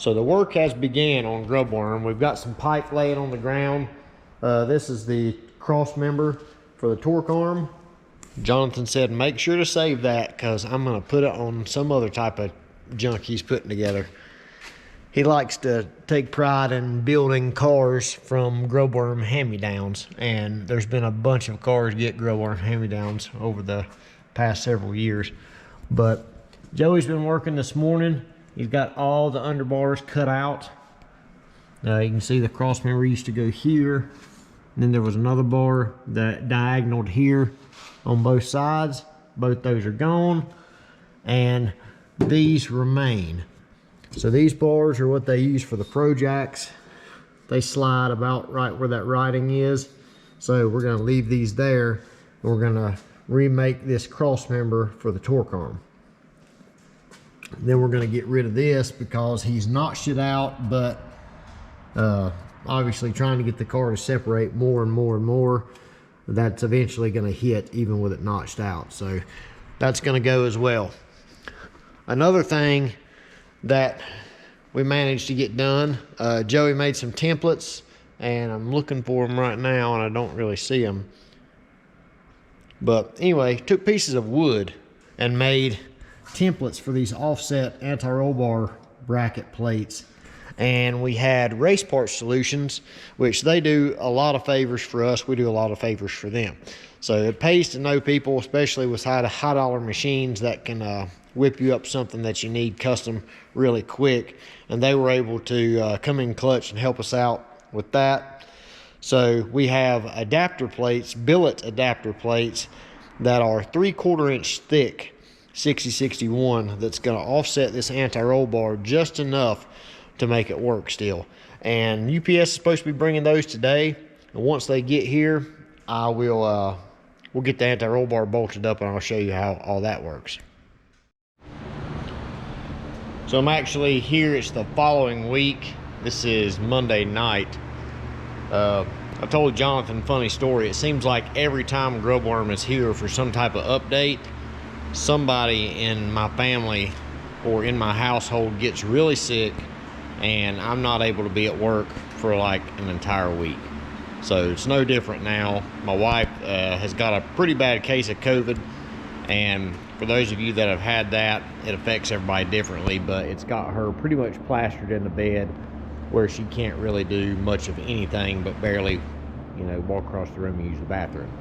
So the work has began on Grubbworm. We've got some pipe laying on the ground. This is the cross member for the torque arm. Jonathan said make sure to save that because I'm going to put it on some other type of junk he's putting together. He likes to take pride in building cars from Grubbworm hand-me-downs, and there's been a bunch of cars get Grubbworm hand-me-downs over the past several years. But Joey's been working this morning. He's got all the underbars cut out. You can see the cross member used to go here, and then there was another bar that diagonaled here on both sides. Both those are gone, and these remain. So these bars are what they use for the Pro Jacks. They slide about right where that writing is. So we're going to leave these there, and we're going to remake this cross member for the torque arm. Then we're going to get rid of this because he's notched it out, but obviously trying to get the car to separate more and more and more, that's eventually going to hit even with it notched out. So that's going to go as well. Another thing that we managed to get done, Joey made some templates, and I'm looking for them right now and I don't really see them. But anyway, took pieces of wood and made templates for these offset anti-roll bar bracket plates. And we had Race Parts Solutions, which they do a lot of favors for us. We do a lot of favors for them. So it pays to know people, especially with high dollar machines that can whip you up something that you need custom really quick. And they were able to come in clutch and help us out with that. So we have adapter plates, billet adapter plates that are 3/4 inch thick, 6061, that's going to offset this anti-roll bar just enough to make it work still. And UPS is supposed to be bringing those today. And once they get here, I will we'll get the anti-roll bar bolted up and I'll show you how all that works. So I'm actually here, it's the following week. This is Monday night. I told Jonathan a funny story. It seems like every time Grubbworm is here for some type of update, somebody in my family or in my household gets really sick and I'm not able to be at work for like an entire week. So it's no different now. My wife has got a pretty bad case of COVID, and for those of you that have had that, it affects everybody differently, but it's got her pretty much plastered in the bed where she can't really do much of anything but barely, you know, walk across the room and use the bathroom.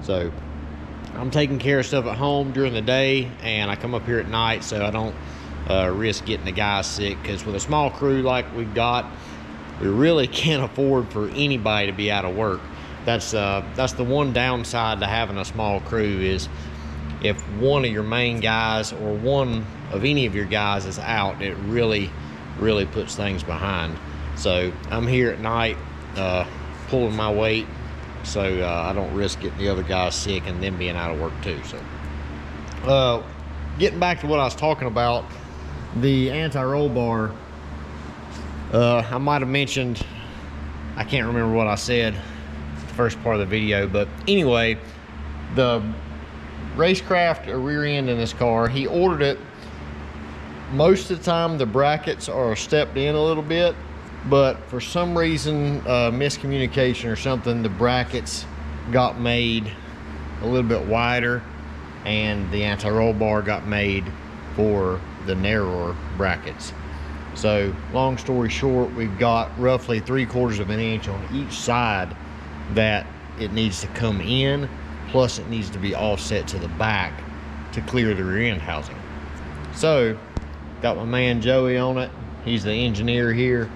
So I'm taking care of stuff at home during the day, and I come up here at night so I don't risk getting the guys sick, because with a small crew like we've got, we really can't afford for anybody to be out of work. That's the one downside to having a small crew, is if one of your main guys or one of any of your guys is out, it really puts things behind. So I'm here at night pulling my weight so I don't risk getting the other guys sick and them being out of work too. So getting back to what I was talking about, the anti-roll bar, I might have mentioned, I can't remember what I said the first part of the video, but anyway, the Racecraft rear end in this car, he ordered it. Most of the time the brackets are stepped in a little bit, but for some reason, miscommunication or something, the brackets got made a little bit wider and the anti-roll bar got made for the narrower brackets. So long story short, we've got roughly 3/4 of an inch on each side that it needs to come in, plus it needs to be offset to the back to clear the rear end housing. So got my man Joey on it. He's the engineer here,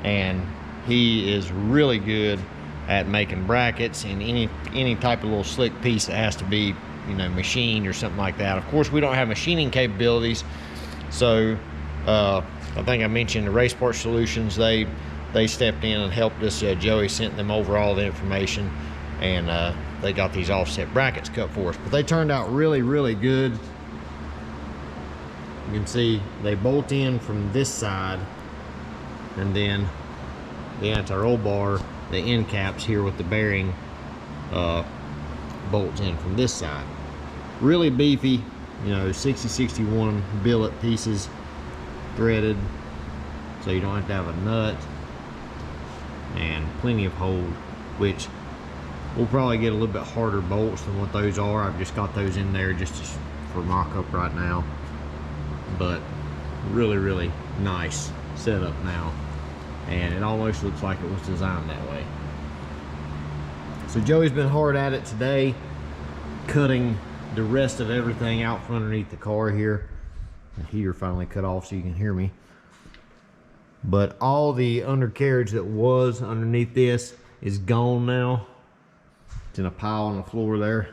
and he is really good at making brackets and any type of little slick piece that has to be, you know, machined or something like that. Of course, we don't have machining capabilities, so I think I mentioned the Race Parts Solutions, they stepped in and helped us. Joey sent them over all the information, and they got these offset brackets cut for us. But they turned out really good. You can see they bolt in from this side, and then the anti-roll bar, the end caps here with the bearing, bolts in from this side. Really beefy, you know, 6061 billet pieces, threaded. so you don't have to have a nut, and plenty of hold, which we'll probably get a little bit harder bolts than what those are. I've just got those in there just for mock-up right now, but really, really nice setup now, and it almost looks like it was designed that way. So Joey's been hard at it today, cutting the rest of everything out from underneath the car here. The heater finally cut off so you can hear me. But all the undercarriage that was underneath this is gone now. It's in a pile on the floor there.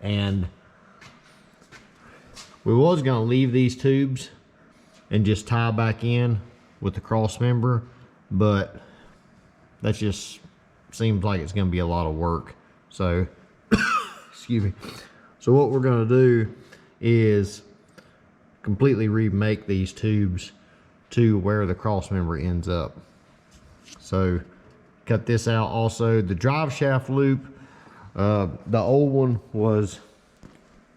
And we was gonna leave these tubes and just tie back in with the cross member, but that just seems like it's gonna be a lot of work. So, excuse me. So what we're gonna do is completely remake these tubes to where the cross member ends up. So cut this out. Also, the drive shaft loop, the old one was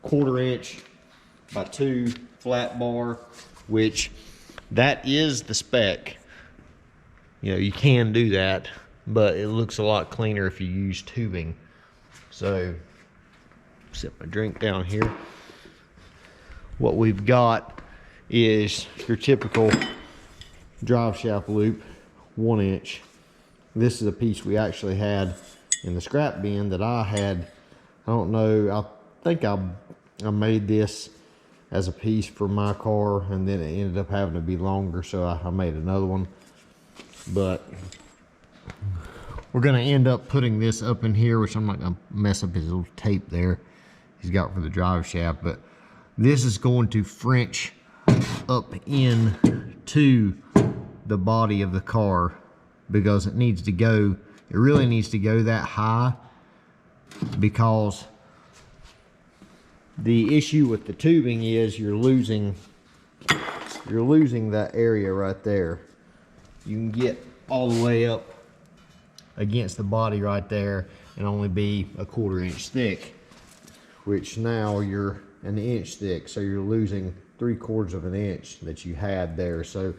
1/4 inch by 2 flat bar, which that is the spec. You know, you can do that, but it looks a lot cleaner if you use tubing. So set my drink down here. What we've got is your typical drive shaft loop, 1 inch. This is a piece we actually had in the scrap bin that I had. I don't know, I think I made this as a piece for my car, and then it ended up having to be longer, so I made another one. But we're gonna end up putting this up in here, which I'm not gonna mess up his little tape there he's got for the drive shaft, but this is going to French up into the body of the car, because it needs to go, it really needs to go that high, because the issue with the tubing is you're losing that area right there. You can get all the way up against the body right there and only be 1/4 inch thick, which now you're 1 inch thick, so you're losing 3/4 of an inch that you had there. So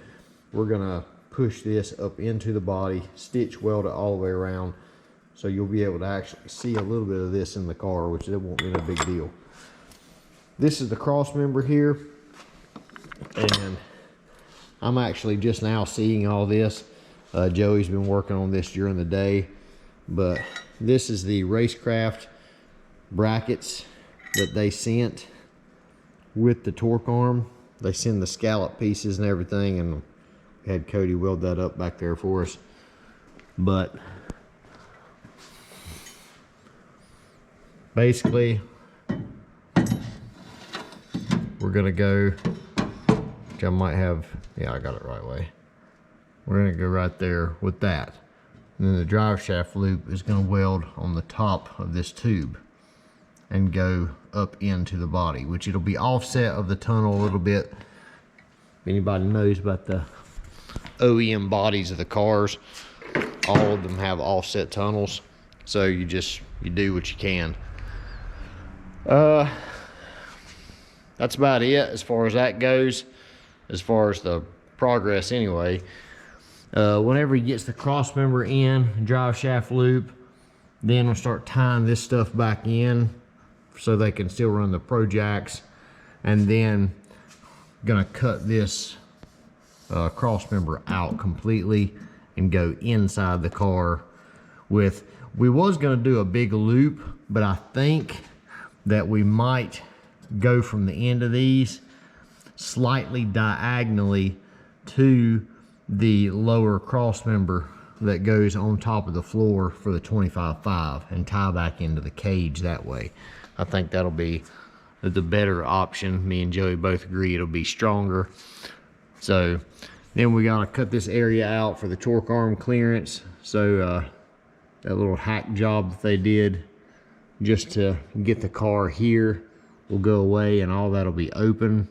we're gonna push this up into the body, stitch weld it all the way around, so you'll be able to actually see a little bit of this in the car, which it won't be no big deal. This is the cross member here, and I'm actually just now seeing all this. Joey's been working on this during the day, but this is the Racecraft brackets that they sent with the torque arm. They send the scallop pieces and everything, and had Cody weld that up back there for us. But basically, we're gonna go, which I might have, yeah, I got it right way. We're gonna go right there with that. And then the drive shaft loop is gonna weld on the top of this tube and go up into the body, which it'll be offset of the tunnel a little bit. If anybody knows about the OEM bodies of the cars, all of them have offset tunnels, so you do what you can. That's about it as far as that goes, as far as the progress anyway. Whenever he gets the cross member in, drive shaft loop, then we'll start tying this stuff back in so they can still run the Pro Jacks, and then gonna cut this cross member out completely and go inside the car with, we was gonna do a big loop, but I think that we might go from the end of these slightly diagonally to the lower cross member that goes on top of the floor for the 25.5 and tie back into the cage that way. I think that'll be the better option. Me and Joey both agree it'll be stronger. So then we gotta cut this area out for the torque arm clearance. So that little hack job that they did just to get the car here will go away, and all that'll be open.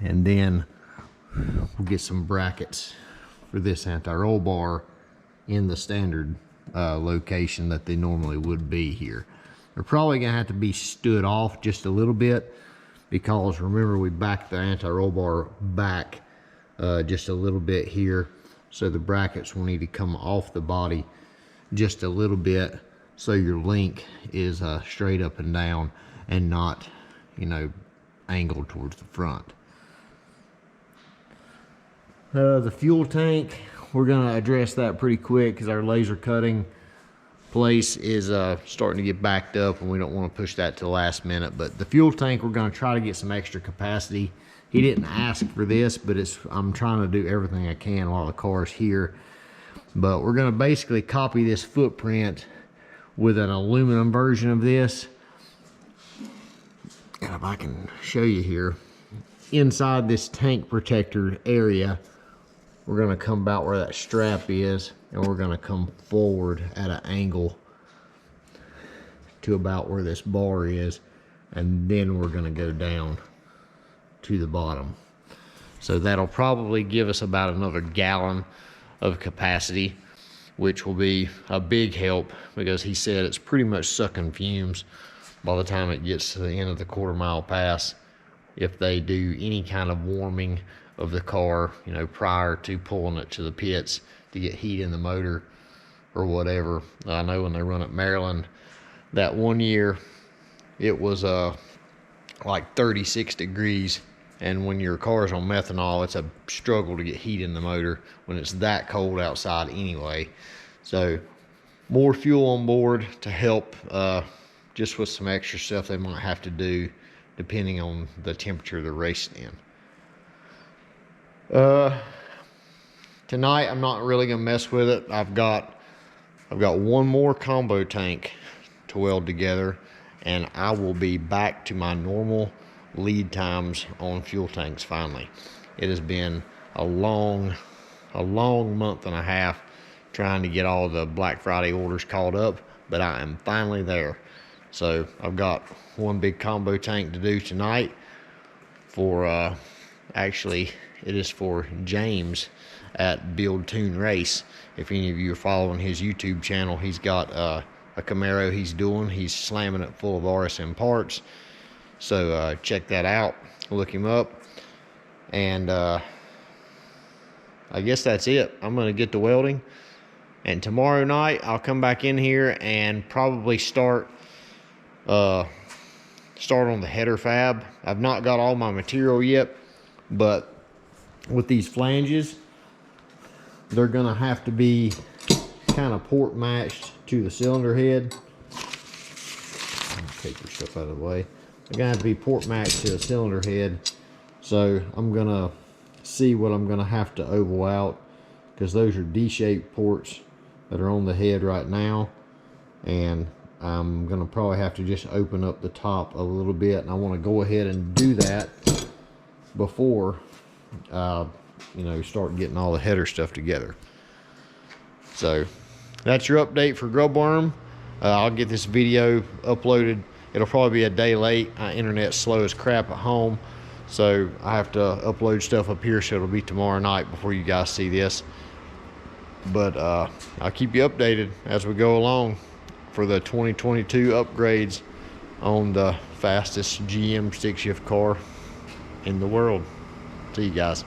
And then we'll get some brackets for this anti-roll bar in the standard location that they normally would be here. They're probably gonna have to be stood off just a little bit, because remember we backed the anti-roll bar back just a little bit here. So the brackets will need to come off the body just a little bit, so your link is straight up and down and not, you know, angled towards the front. The fuel tank, we're gonna address that pretty quick because our laser cutting place is starting to get backed up and we don't want to push that to the last minute. But the fuel tank, we're gonna try to get some extra capacity. He didn't ask for this, but I'm trying to do everything I can while the car's here. But we're gonna basically copy this footprint with an aluminum version of this. And if I can show you here, inside this tank protector area, we're gonna come about where that strap is, and we're gonna come forward at an angle to about where this bar is, and then we're gonna go down to the bottom. So that'll probably give us about another gallon of capacity, which will be a big help because he said it's pretty much sucking fumes by the time it gets to the end of the quarter-mile pass. If they do any kind of warming of the car, you know, prior to pulling it to the pits to get heat in the motor or whatever. I know when they run at Maryland that one year, it was like 36 degrees, and when your car's on methanol, it's a struggle to get heat in the motor when it's that cold outside anyway. So more fuel on board to help just with some extra stuff they might have to do depending on the temperature they're racing in. Tonight I'm not really gonna mess with it. I've got one more combo tank to weld together, and I will be back to my normal lead times on fuel tanks finally. It has been a long month and a half trying to get all the Black Friday orders caught up, but I am finally there. So I've got one big combo tank to do tonight for actually it is for James at Build Tune Race. If any of you are following his YouTube channel, he's got a Camaro he's slamming it full of RSM parts. So check that out, look him up, and I guess that's it. I'm gonna get to welding, and tomorrow night I'll come back in here and probably start on the header fab. I've not got all my material yet, but with these flanges, they're gonna have to be kind of port matched to the cylinder head. Take your stuff out of the way. They're gonna have to be port matched to the cylinder head. So I'm gonna see what I'm gonna have to oval out, because those are D-shaped ports that are on the head right now, and I'm gonna probably have to just open up the top a little bit, and I want to go ahead and do that before you know, start getting all the header stuff together. So that's your update for Grubbworm. I'll get this video uploaded. It'll probably be a day late. Internet's slow as crap at home, so I have to upload stuff up here, so it'll be tomorrow night before you guys see this. But I'll keep you updated as we go along for the 2022 upgrades on the fastest GM stick shift car in the world. See you guys.